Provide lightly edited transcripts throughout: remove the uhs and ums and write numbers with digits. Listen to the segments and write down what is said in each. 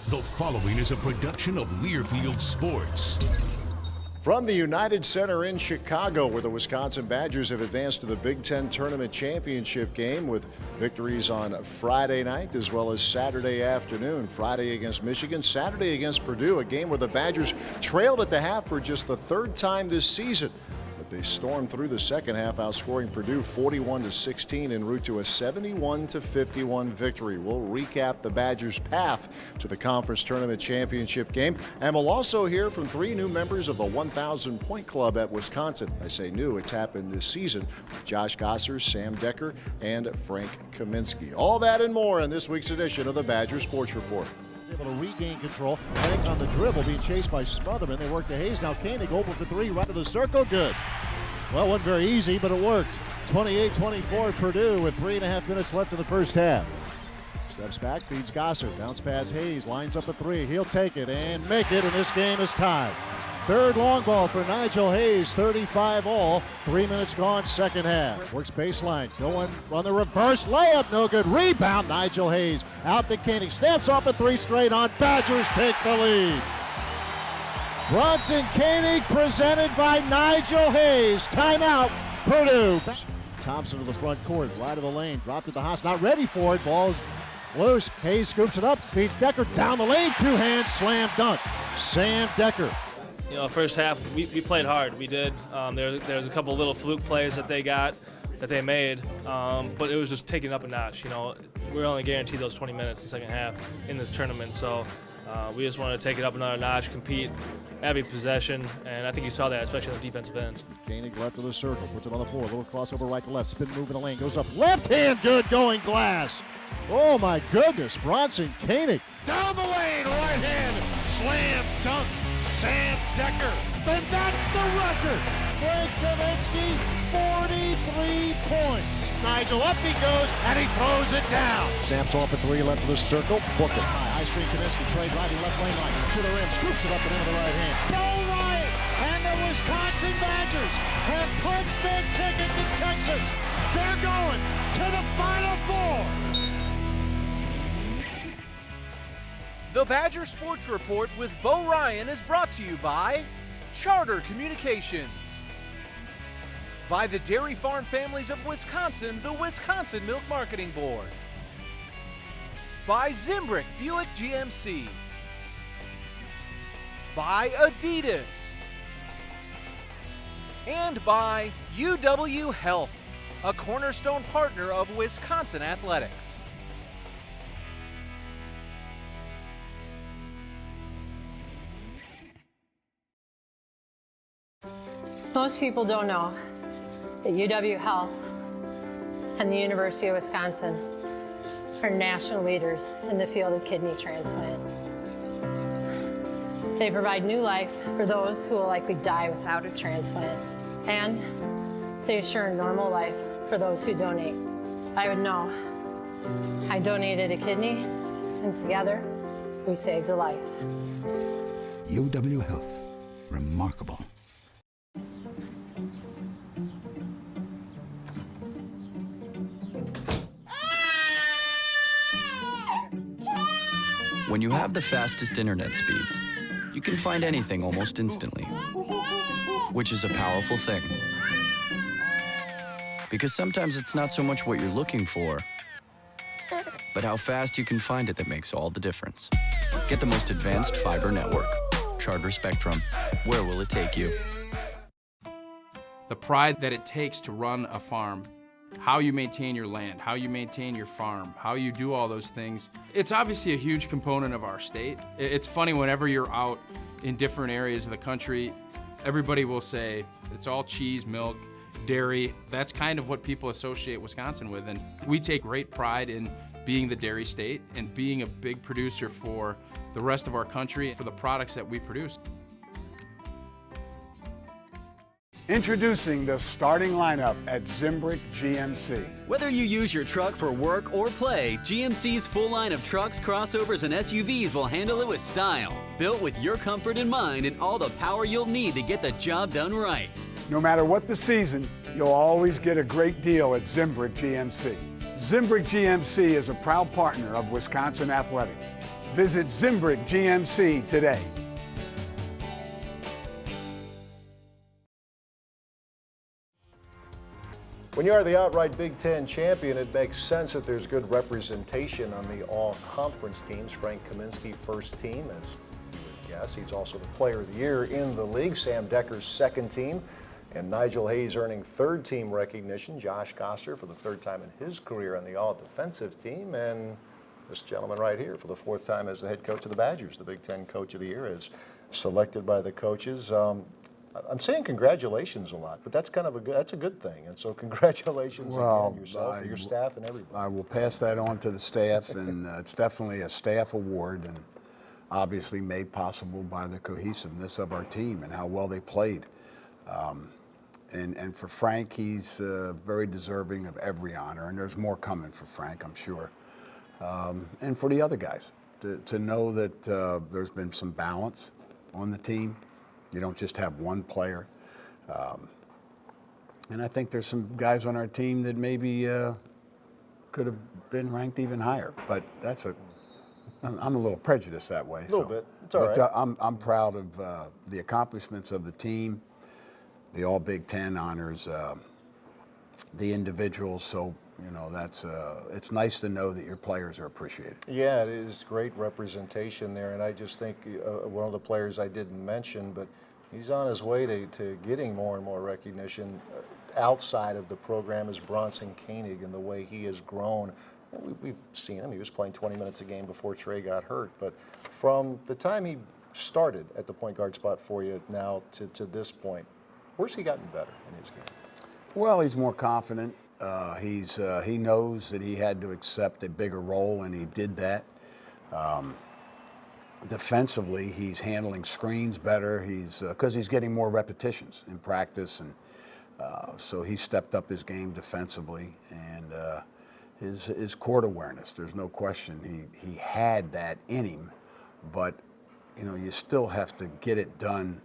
The following is a production of Learfield Sports. From the United Center in Chicago, where the Wisconsin Badgers have advanced to the Big Ten Tournament Championship game with victories on Friday night as well as Saturday afternoon. Friday against Michigan, Saturday against Purdue, a game where the Badgers trailed at the half for just the third time this season. But they stormed through the second half, outscoring Purdue 41-16 en route to a 71-51 victory. We'll recap the Badgers' path to the Conference Tournament Championship game, and we'll also hear from three new members of the 1,000-point club at Wisconsin. I say new, it's happened this season with Josh Gosser, Sam Dekker, and Frank Kaminsky. All that and more in this week's edition of the Badger Sports Report. Able to regain control. Heading on the dribble, being chased by Smotherman. They work to Hayes. Now Koenig open for three, right of the circle. Good. Well, it wasn't very easy, but it worked. 28-24 Purdue with 3.5 minutes left in the first half. Steps back, feeds Gosser. Bounce pass Hayes, lines up a three. He'll take it and make it, and this game is tied. Third long ball for Nigel Hayes, 35 all. 3 minutes gone, second half. Works baseline, going on the reverse layup, no good. Rebound, Nigel Hayes. Out to Koenig, snaps off a three straight on. Badgers take the lead. Bronson Koenig presented by Nigel Hayes. Timeout, Purdue. Thompson to the front court, right of the lane, dropped at the house, not ready for it. Ball's loose. Hayes scoops it up, feeds Dekker down the lane, two-hand slam dunk. Sam Dekker. You know, first half, we played hard. We did. There's a couple little fluke plays that they made, but it was just taking it up a notch. You know, we're only guaranteed those 20 minutes in the second half in this tournament, so we just wanted to take it up another notch, compete every possession, and I think you saw that, especially on the defensive end. Koenig left of the circle, puts it on the floor, a little crossover right to left, spin move in the lane, goes up, left hand, good, going glass. Oh my goodness, Bronson Koenig. Down the lane, right hand, slam dunk. Sam Dekker. And that's the record. Frank Kaminsky, 43 points. Nigel, up he goes, and he throws it down. Sam's off at three, left of the circle. Book it. High screen, Kaminsky, trade right, left lane line. To the rim, scoops it up and into the right hand. Bo Ryan and the Wisconsin Badgers have punched their ticket to Texas. They're going to the Final Four. The Badger Sports Report with Bo Ryan is brought to you by Charter Communications, by the Dairy Farm Families of Wisconsin, the Wisconsin Milk Marketing Board, by Zimbrick Buick GMC, by Adidas, and by UW Health, a cornerstone partner of Wisconsin athletics. Most people don't know that UW Health and the University of Wisconsin are national leaders in the field of kidney transplant. They provide new life for those who will likely die without a transplant, and they assure a normal life for those who donate. I would know. I donated a kidney, and together we saved a life. UW Health. Remarkable. When you have the fastest internet speeds, you can find anything almost instantly, which is a powerful thing. Because sometimes it's not so much what you're looking for, but how fast you can find it that makes all the difference. Get the most advanced fiber network. Charter Spectrum. Where will it take you? The pride that it takes to run a farm, how you maintain your land, how you maintain your farm, how you do all those things. It's obviously a huge component of our state. It's funny, whenever you're out in different areas of the country, everybody will say it's all cheese, milk, dairy. That's kind of what people associate Wisconsin with, and we take great pride in being the dairy state and being a big producer for the rest of our country, for the products that we produce. Introducing the starting lineup at Zimbrick GMC. Whether you use your truck for work or play, GMC's full line of trucks, crossovers, and SUVs will handle it with style. Built with your comfort in mind and all the power you'll need to get the job done right. No matter what the season, you'll always get a great deal at Zimbrick GMC. Zimbrick GMC is a proud partner of Wisconsin athletics. Visit Zimbrick GMC today. When you are the outright Big Ten champion, it makes sense that there's good representation on the all-conference teams. Frank Kaminsky, first team, as you would guess. He's also the player of the year in the league. Sam Dekker's second team. And Nigel Hayes earning third team recognition. Josh Gosser for the third time in his career on the all-defensive team. And this gentleman right here for the fourth time as the head coach of the Badgers, the Big Ten Coach of the Year, is selected by the coaches. I'm saying congratulations a lot, but that's kind of that's a good thing. And so congratulations again, yourself, your staff, and everybody. I will pass that on to the staff, and it's definitely a staff award, and obviously made possible by the cohesiveness of our team and how well they played. And for Frank, he's very deserving of every honor, and there's more coming for Frank, I'm sure. And for the other guys, to know that there's been some balance on the team. You don't just have one player. And I think there's some guys on our team that maybe could have been ranked even higher. But I'm a little prejudiced that way. A little bit. It's all right. I'm proud of the accomplishments of the team, the All Big Ten honors, the individuals. So, you know, it's nice to know that your players are appreciated. Yeah, it is great representation there, and I just think one of the players I didn't mention, but he's on his way to getting more and more recognition outside of the program, is Bronson Koenig and the way he has grown. We've seen him. He was playing 20 minutes a game before Trey got hurt, but from the time he started at the point guard spot for you now to this point, where's he gotten better in his game? Well, he's more confident. He knows that he had to accept a bigger role, and he did that. Defensively, he's handling screens better. Because he's getting more repetitions in practice, and so he stepped up his game defensively, and his court awareness. There's no question he had that in him, but you know, you still have to get it done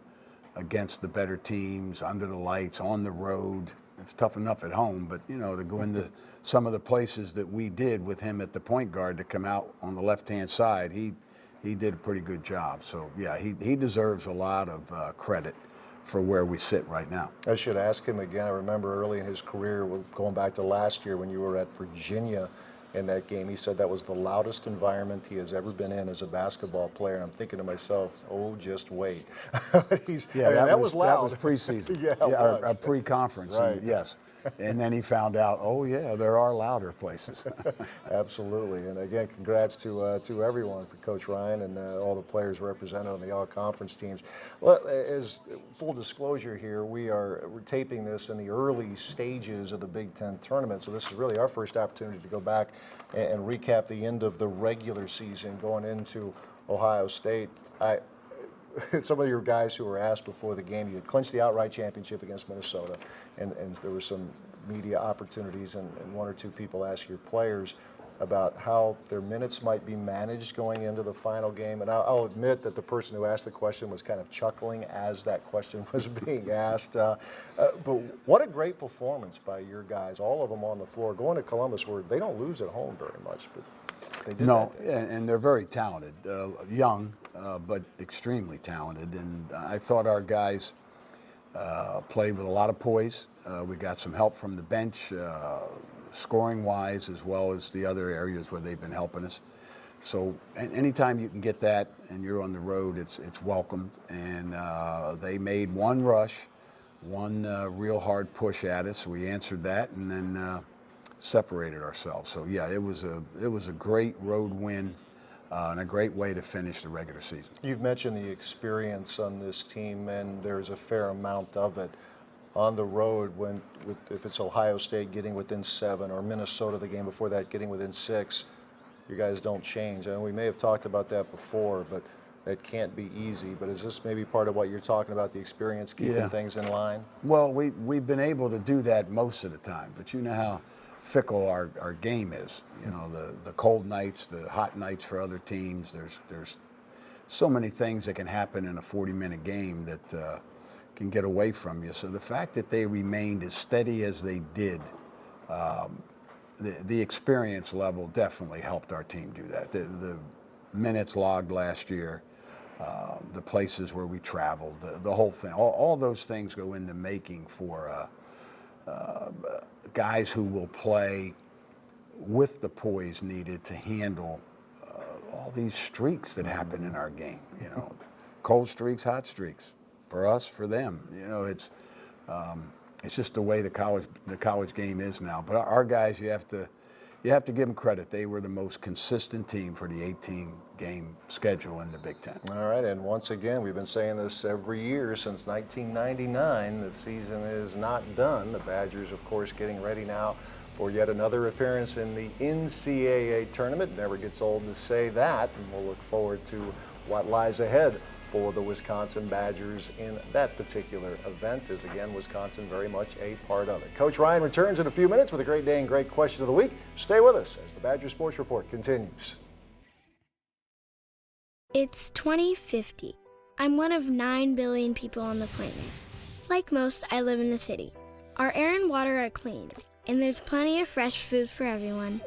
against the better teams, under the lights, on the road. It's tough enough at home, but you know, to go into some of the places that we did with him at the point guard to come out on the left-hand side, he did a pretty good job. So yeah, he deserves a lot of credit for where we sit right now. I should ask him again. I remember early in his career, going back to last year when you were at Virginia in that game, he said that was the loudest environment he has ever been in as a basketball player. And I'm thinking to myself, oh, just wait. That was loud. That was preseason. Yeah, a pre-conference. Right. And yes. And then he found out, oh yeah, there are louder places. Absolutely. And again, congrats to everyone, for Coach Ryan and all the players represented on the all-conference teams. Well, as full disclosure here, we're taping this in the early stages of the Big Ten tournament, so this is really our first opportunity to go back and recap the end of the regular season going into Ohio State. Some of your guys who were asked before the game, you had clinched the outright championship against Minnesota, and there were some media opportunities, and one or two people asked your players about how their minutes might be managed going into the final game. And I'll admit that the person who asked the question was kind of chuckling as that question was being asked. But what a great performance by your guys, all of them on the floor, going to Columbus, where they don't lose at home very much, but they did. No, and they're very talented, young, but extremely talented. And I thought our guys played with a lot of poise. We got some help from the bench, scoring-wise, as well as the other areas where they've been helping us. So anytime you can get that and you're on the road, it's welcomed. And they made one rush, one real hard push at us. We answered that, and then separated ourselves. So yeah, it was a great road win and a great way to finish the regular season. You've mentioned the experience on this team, and there's a fair amount of it on the road. If it's Ohio State getting within 7, or Minnesota the game before that getting within 6, you guys don't change. And we may have talked about that before, but that can't be easy. But is this maybe part of what you're talking about, the experience keeping things in line? Well, we've been able to do that most of the time, but you know how fickle our game is. You know, the cold nights, the hot nights for other teams. There's so many things that can happen in a 40-minute game that can get away from you. So the fact that they remained as steady as they did, the experience level definitely helped our team do that. minutes logged last year, the places where we traveled, the whole thing. All those things go into making for guys who will play with the poise needed to handle all these streaks that happen in our game. You know, cold streaks, hot streaks, for us, for them. You know, it's just the way the college game is now. But our guys, you have to give them credit. They were the most consistent team for the 18-game schedule in the Big Ten. All right, and once again, we've been saying this every year since 1999. The season is not done. The Badgers, of course, getting ready now for yet another appearance in the NCAA tournament. Never gets old to say that, and we'll look forward to what lies ahead for the Wisconsin Badgers in that particular event, as again, Wisconsin very much a part of it. Coach Ryan returns in a few minutes with a great day and great question of the week. Stay with us as the Badger Sports Report continues. It's 2050. I'm one of 9 billion people on the planet. Like most, I live in the city. Our air and water are clean, and there's plenty of fresh food for everyone.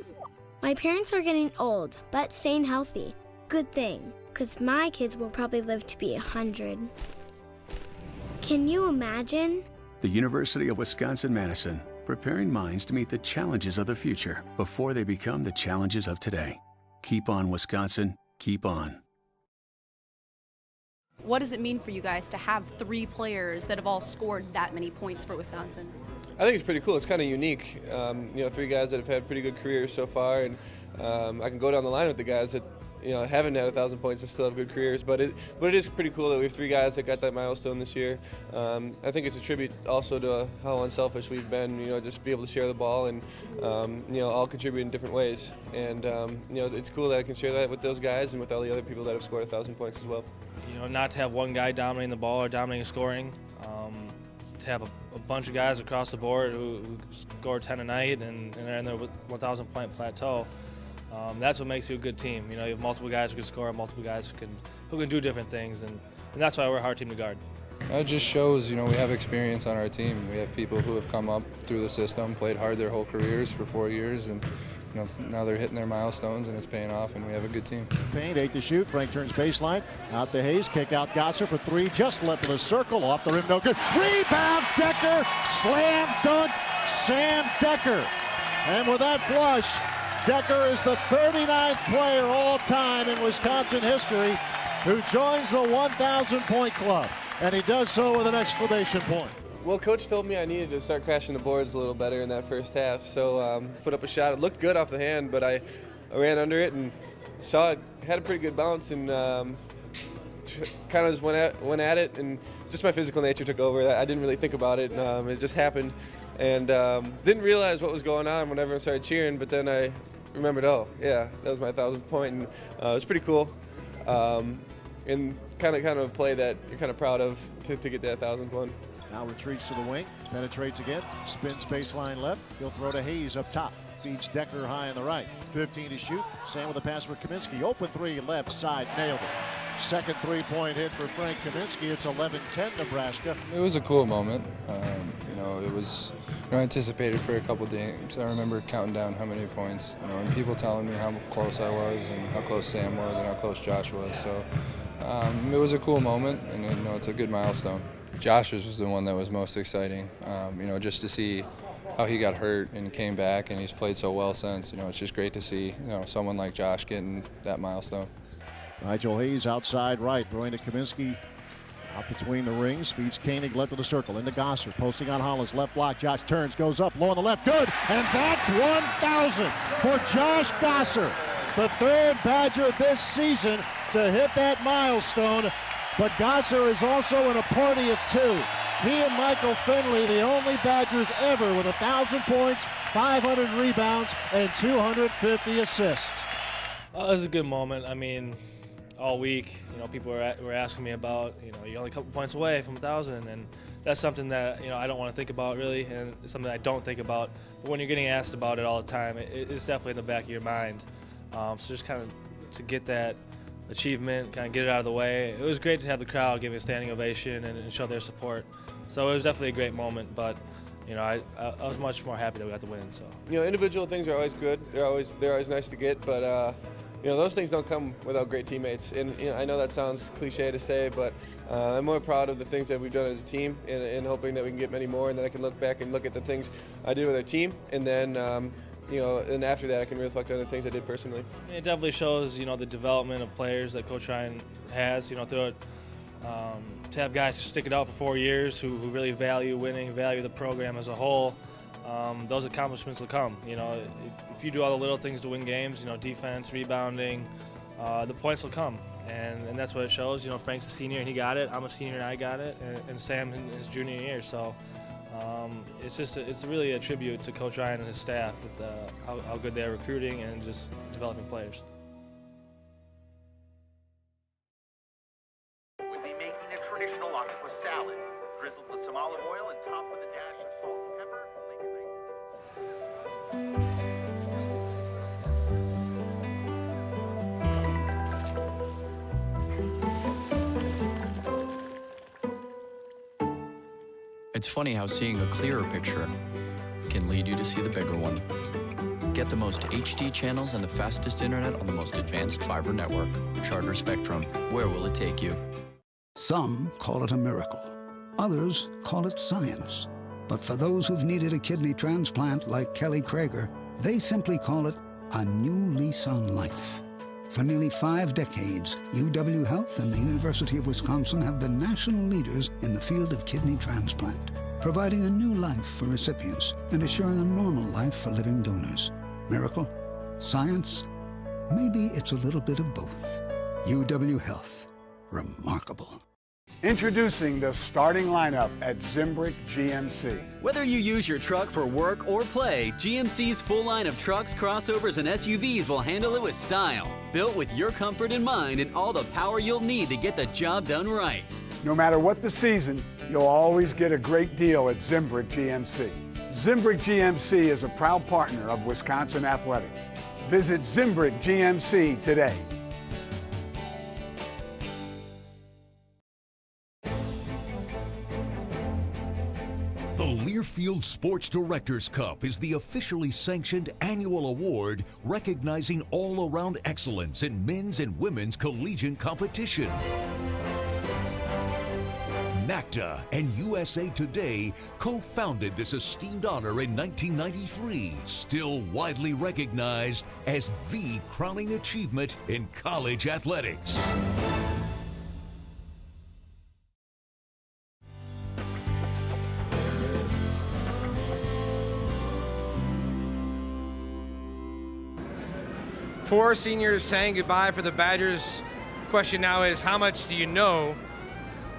My parents are getting old, but staying healthy. Good thing, because my kids will probably live to be 100. Can you imagine? The University of Wisconsin-Madison, preparing minds to meet the challenges of the future before they become the challenges of today. Keep on, Wisconsin. Keep on. What does it mean for you guys to have 3 players that have all scored that many points for Wisconsin? I think it's pretty cool. It's kind of unique. 3 guys that have had pretty good careers so far, and I can go down the line with the guys that haven't had 1,000 points and still have good careers. But it is pretty cool that we have 3 guys that got that milestone this year. I think it's a tribute also to how unselfish we've been. Just be able to share the ball and all contribute in different ways. And it's cool that I can share that with those guys and with all the other people that have scored 1,000 points as well. Not to have one guy dominating the ball or dominating scoring. To have a bunch of guys across the board who score 10 a night and are in their 1,000 point plateau. That's what makes you a good team. You have multiple guys who can score, multiple guys who can do different things, and that's why we're a hard team to guard. It just shows, we have experience on our team. We have people who have come up through the system, played hard their whole careers for 4 years, and now they're hitting their milestones, and it's paying off, and we have a good team. Payne, 8 to shoot. Frank turns baseline. Out to Hayes. Kick out Gosser for 3. Just left of the circle. Off the rim. No good. Rebound. Dekker. Slam dunk. Sam Dekker. And with that flush, Dekker is the 39th player all time in Wisconsin history who joins the 1,000-point club. And he does so with an exclamation point. Well, Coach told me I needed to start crashing the boards a little better in that first half, so put up a shot. It looked good off the hand, but I ran under it and saw it had a pretty good bounce and kind of just went at it, and just my physical nature took over. I didn't really think about it. It just happened, and didn't realize what was going on when everyone started cheering, but then I remembered, oh, yeah, that was my 1,000th point, and it was pretty cool. And kind of a play that you're kind of proud of to get that 1,000th one. Now retreats to the wing, penetrates again, spins baseline left. He'll throw to Hayes up top. Feeds Dekker high on the right. 15 to shoot. Sam with a pass for Kaminsky. Open 3 left side, nailed it. Second 3-point hit for Frank Kaminsky. It's 11-10 Nebraska. It was a cool moment. It was anticipated for a couple games. I remember counting down how many points, and people telling me how close I was and how close Sam was and how close Josh was. So it was a cool moment, and it's a good milestone. Josh's was the one that was most exciting, just to see how he got hurt and came back, and he's played so well since. It's just great to see someone like Josh getting that milestone. Nigel Hayes outside right, throwing to Kaminsky. Out between the rings, feeds Koenig left of the circle, into Gosser, posting on Hollis, left block, Josh turns, goes up, low on the left, good, and that's 1,000 for Josh Gosser, the 3rd Badger this season to hit that milestone. But Gosser is also in a party of 2. He and Michael Finley, the only Badgers ever with 1,000 points, 500 rebounds, and 250 assists. Well, it was a good moment. I mean, all week, people were asking me about, you're only a couple points away from 1,000, and that's something that, I don't want to think about really, and it's something I don't think about. But when you're getting asked about it all the time, it's definitely in the back of your mind. So just kind of to get that achievement, kind of get it out of the way. It was great to have the crowd give me a standing ovation and show their support. So it was definitely a great moment, but I was much more happy that we got the win. So individual things are always good. They're always nice to get, but those things don't come without great teammates. And I know that sounds cliche to say, but I'm more proud of the things that we've done as a team, and hoping that we can get many more, and then I can look back and look at the things I did with our team, and then and after that I can reflect on the things I did personally. It definitely shows, the development of players that Coach Ryan has, through it. To have guys who stick it out for 4 years, who really value winning, value the program as a whole, those accomplishments will come. If you do all the little things to win games, defense, rebounding, the points will come. And that's what it shows. Frank's a senior and he got it. I'm a senior and I got it. And Sam in his junior year. So it's really a tribute to Coach Ryan and his staff with how good they're recruiting and just developing players. We'll be making a traditional octopus salad, drizzled with some olive oil and topped with a dash of salt and pepper. It's funny how seeing a clearer picture can lead you to see the bigger one. Get the most HD channels and the fastest internet on the most advanced fiber network, Charter Spectrum. Where will it take you? Some call it a miracle. Others call it science. But for those who've needed a kidney transplant like Kelly Krager, they simply call it a new lease on life. For nearly 5 decades, UW-Health and the University of Wisconsin have been national leaders in the field of kidney transplant, providing a new life for recipients and assuring a normal life for living donors. Miracle? Science? Maybe it's a little bit of both. UW-Health. Remarkable. Introducing the starting lineup at Zimbrick GMC. Whether you use your truck for work or play, GMC's full line of trucks, crossovers, and SUVs will handle it with style. Built with your comfort in mind and all the power you'll need to get the job done right. No matter what the season, you'll always get a great deal at Zimbrick GMC. Zimbrick GMC is a proud partner of Wisconsin Athletics. Visit Zimbrick GMC today. The Learfield Sports Directors Cup is the officially sanctioned annual award recognizing all-around excellence in men's and women's collegiate competition. NACDA and USA Today co-founded this esteemed honor in 1993, still widely recognized as the crowning achievement in college athletics. Four seniors saying goodbye for the Badgers. Question now is, how much do you know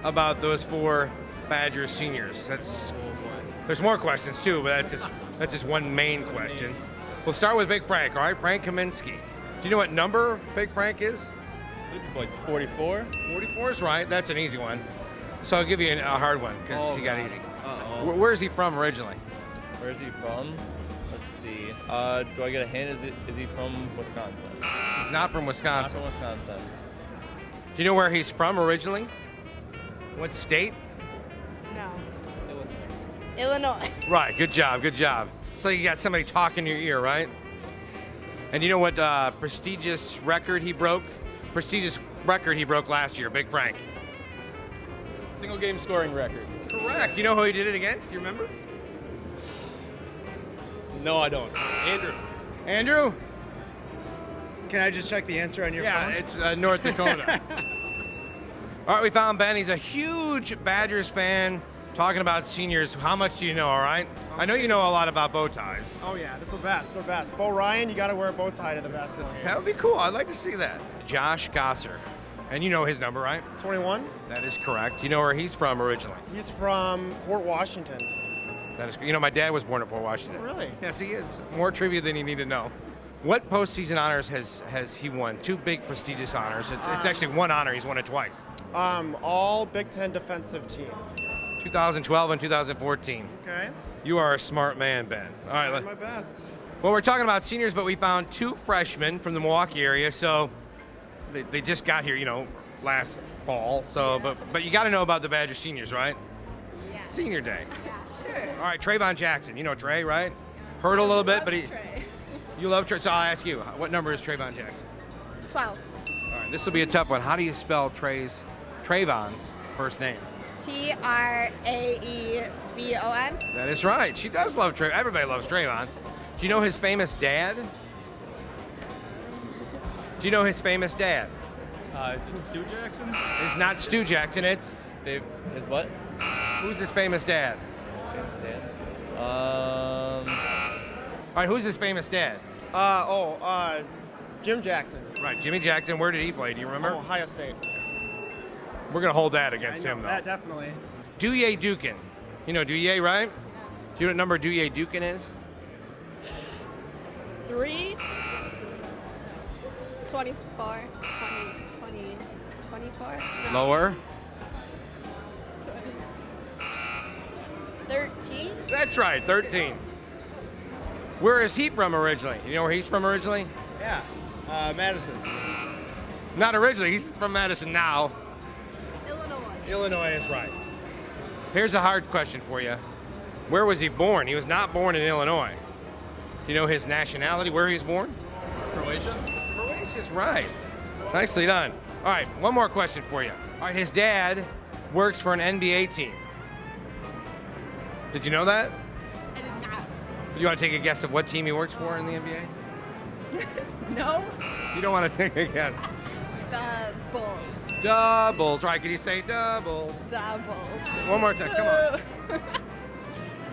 about those 4 Badgers seniors? There's more questions too, but that's just one main question. We'll start with Big Frank, all right? Frank Kaminsky. Do you know what number Big Frank is? Like 44. 44 is right. That's an easy one. So I'll give you a hard one because he got easy. Where is he from originally? Where is he from? Let's see. Do I get a hint? Is he from Wisconsin? He's not from Wisconsin. Not from Wisconsin. Do you know where he's from originally? What state? No. Illinois. Right, good job, good job. So you got somebody talking in your ear, right? And you know what prestigious record he broke? Prestigious record he broke last year, Big Frank. Single game scoring record. Correct. You know who he did it against? Do you remember? No, I don't. Andrew. Andrew? Can I just check the answer on your phone? Yeah, it's North Dakota. All right, we found Ben. He's a huge Badgers fan. Talking about seniors, how much do you know, all right? I know you know a lot about bow ties. Oh, yeah, that's the best, the best. Bo Ryan, you got to wear a bow tie to the basketball game. That would be cool. I'd like to see that. Josh Gosser. And you know his number, right? 21. That is correct. You know where he's from originally? He's from Port Washington. That is, my dad was born in Port Washington. Oh, really? Yeah, see, it's more trivia than you need to know. What postseason honors has he won? 2 big prestigious honors. It's actually one honor. He's won it twice. All Big Ten defensive team. 2012 and 2014. Okay. You are a smart man, Ben. All right. I'm my best. Well, we're talking about seniors, but we found 2 freshmen from the Milwaukee area. So they just got here, last fall. So, but you got to know about the Badger seniors, right? Yeah. Senior day. Yeah, sure. All right, Trayvon Jackson. You know Trey, right? Heard a little bit, but Trey. You love Trey. So I'll ask you, what number is Trayvon Jackson? 12. All right, this will be a tough one. How do you spell Trayvon's first name? Traevon. That is right. She does love Trayvon. Everybody loves Trayvon. Do you know his famous dad? Do you know his famous dad? Is it Stu Jackson? It's not Stu Jackson. It's His what? Who's his famous dad? Famous dad. All right, who's his famous dad? Jim Jackson. Right, Jimmy Jackson. Where did he play? Do you remember? Ohio State. We're gonna hold that against I know, him, though. that definitely. Douye Dukin. You know Douye, right? Do you know what number Douye Dukin is? 3. 24. 24. Lower. 13. That's right, 13. Where is he from originally? You know where he's from originally? Yeah, Madison. Not originally. He's from Madison now. Illinois. Illinois is right. Here's a hard question for you. Where was he born? He was not born in Illinois. Do you know his nationality, where he was born? Croatia? Croatia's right. Nicely done. All right, one more question for you. All right, his dad works for an NBA team. Did you know that? I did not. You want to take a guess of what team he works for in the NBA? No. You don't want to take a guess. The Bulls. Doubles. Right, can you say doubles? Doubles. One more time, come on.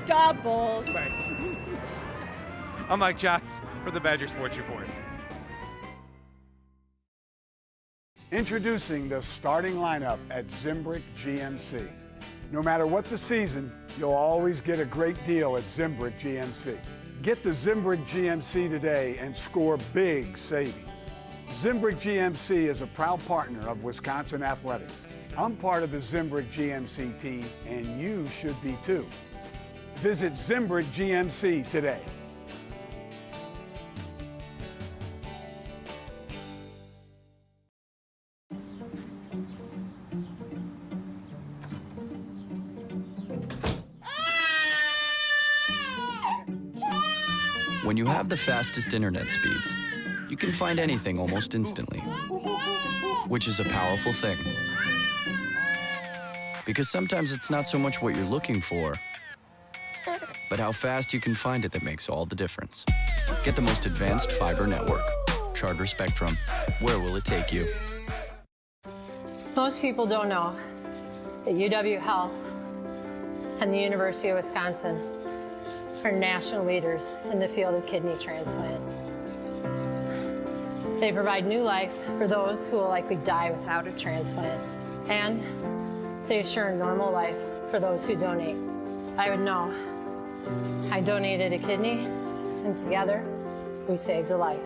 Doubles. Right. I'm Mike Schatz for the Badger Sports Report. Introducing the starting lineup at Zimbrick GMC. No matter what the season, you'll always get a great deal at Zimbrick GMC. Get the Zimbrick GMC today and score big savings. Zimbrick GMC is a proud partner of Wisconsin Athletics. I'm part of the Zimbrick GMC team, and you should be too. Visit Zimbrick GMC today. When you have the fastest internet speeds, you can find anything almost instantly, which is a powerful thing. Because sometimes it's not so much what you're looking for, but how fast you can find it that makes all the difference. Get the most advanced fiber network. Charter Spectrum. Where will it take you? Most people don't know that UW Health and the University of Wisconsin are national leaders in the field of kidney transplant. They provide new life for those who will likely die without a transplant, and they assure a normal life for those who donate. I would know. I donated a kidney, and together, we saved a life.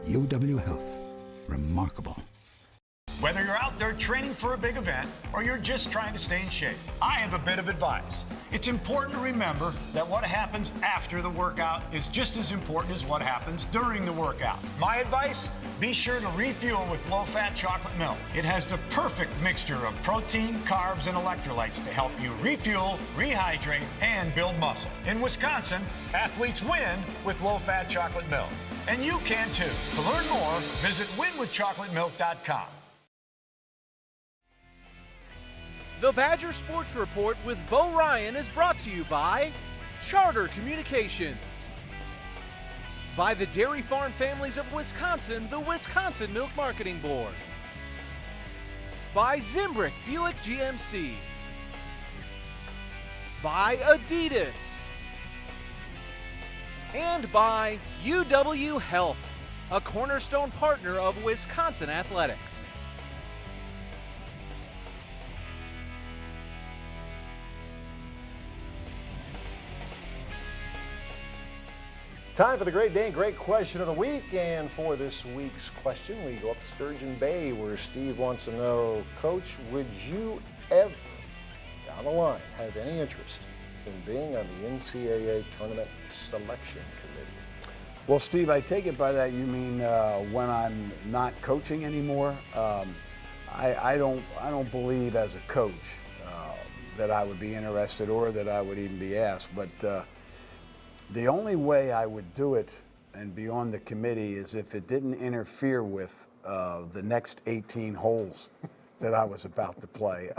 UW Health. Remarkable. Whether you're out there training for a big event or you're just trying to stay in shape, I have a bit of advice. It's important to remember that what happens after the workout is just as important as what happens during the workout. My advice? Be sure to refuel with low-fat chocolate milk. It has the perfect mixture of protein, carbs, and electrolytes to help you refuel, rehydrate, and build muscle. In Wisconsin, athletes win with low-fat chocolate milk. And you can too. To learn more, visit winwithchocolatemilk.com. The Badger Sports Report with Bo Ryan is brought to you by Charter Communications, by the Dairy Farm Families of Wisconsin, the Wisconsin Milk Marketing Board, by Zimbrick Buick GMC, by Adidas, and by UW Health, a cornerstone partner of Wisconsin Athletics. Time for the Great Dane Great Question of the Week. And for this week's question, we go up to Sturgeon Bay, where Steve wants to know, Coach, would you ever, down the line, have any interest in being on the NCAA Tournament Selection Committee? Well, Steve, I take it by that you mean when I'm not coaching anymore. I don't believe as a coach that I would be interested or that I would even be asked. But the only way I would do it and be on the committee is if it didn't interfere with the next 18 holes that I was about to play.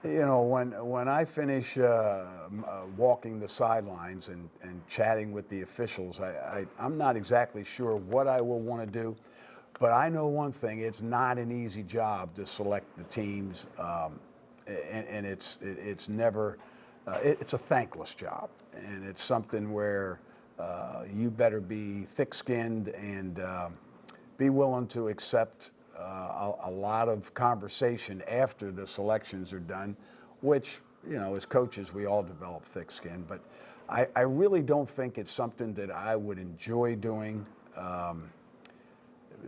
You know, when I finish walking the sidelines and chatting with the officials, I'm not exactly sure what I will want to do, but I know one thing: it's not an easy job to select the teams, and it's never. It's a thankless job, and it's something where you better be thick-skinned and be willing to accept a lot of conversation after the selections are done, which, you know, as coaches, we all develop thick skin. But I really don't think it's something that I would enjoy doing,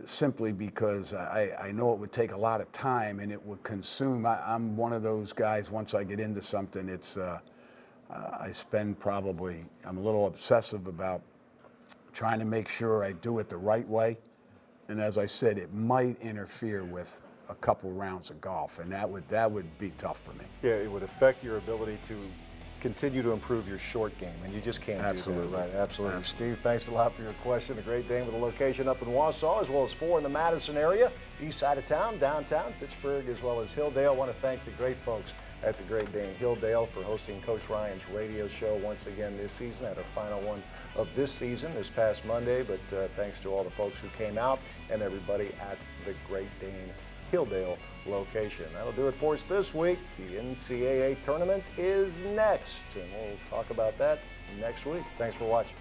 simply because I know it would take a lot of time and it would consume. I'm one of those guys, once I get into something, it's I spend probably, I'm a little obsessive about trying to make sure I do it the right way. And as I said, it might interfere with a couple rounds of golf, and that would be tough for me. Yeah, it would affect your ability to continue to improve your short game, and you just can't do that. Right, absolutely. Steve, thanks a lot for your question. A Great Dane with a location up in Wausau, as well as 4 in the Madison area, east side of town, downtown, Fitchburg, as well as Hilldale. I want to thank the great folks at the Great Dane Hilldale for hosting Coach Ryan's radio show once again this season, at our final one of this season this past Monday. But thanks to all the folks who came out and everybody at the Great Dane Hilldale location. That'll do it for us this week. The NCAA tournament is next, and we'll talk about that next week. Thanks for watching.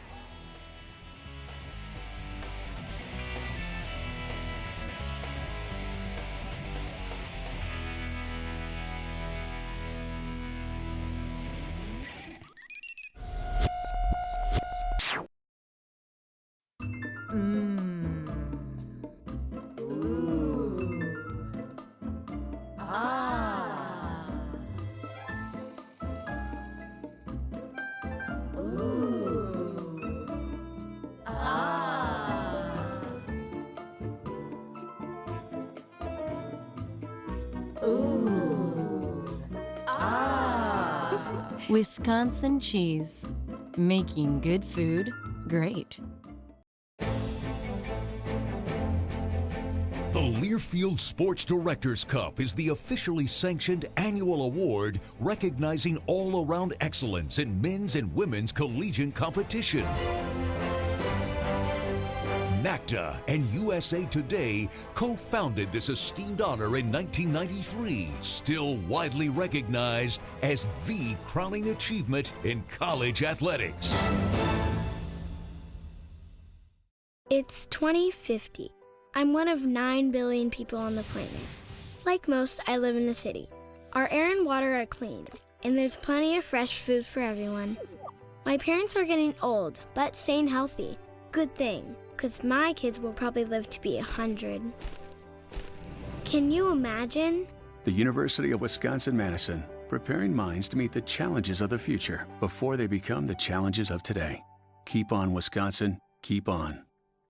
Wisconsin cheese, making good food great. The Learfield Sports Directors Cup is the officially sanctioned annual award recognizing all-around excellence in men's and women's collegiate competition. NACDA and USA Today co-founded this esteemed honor in 1993, still widely recognized as the crowning achievement in college athletics. It's 2050. I'm one of 9 billion people on the planet. Like most, I live in the city. Our air and water are clean, and there's plenty of fresh food for everyone. My parents are getting old, but staying healthy. Good thing, because my kids will probably live to be 100. Can you imagine? The University of Wisconsin-Madison, preparing minds to meet the challenges of the future before they become the challenges of today. Keep on, Wisconsin. Keep on.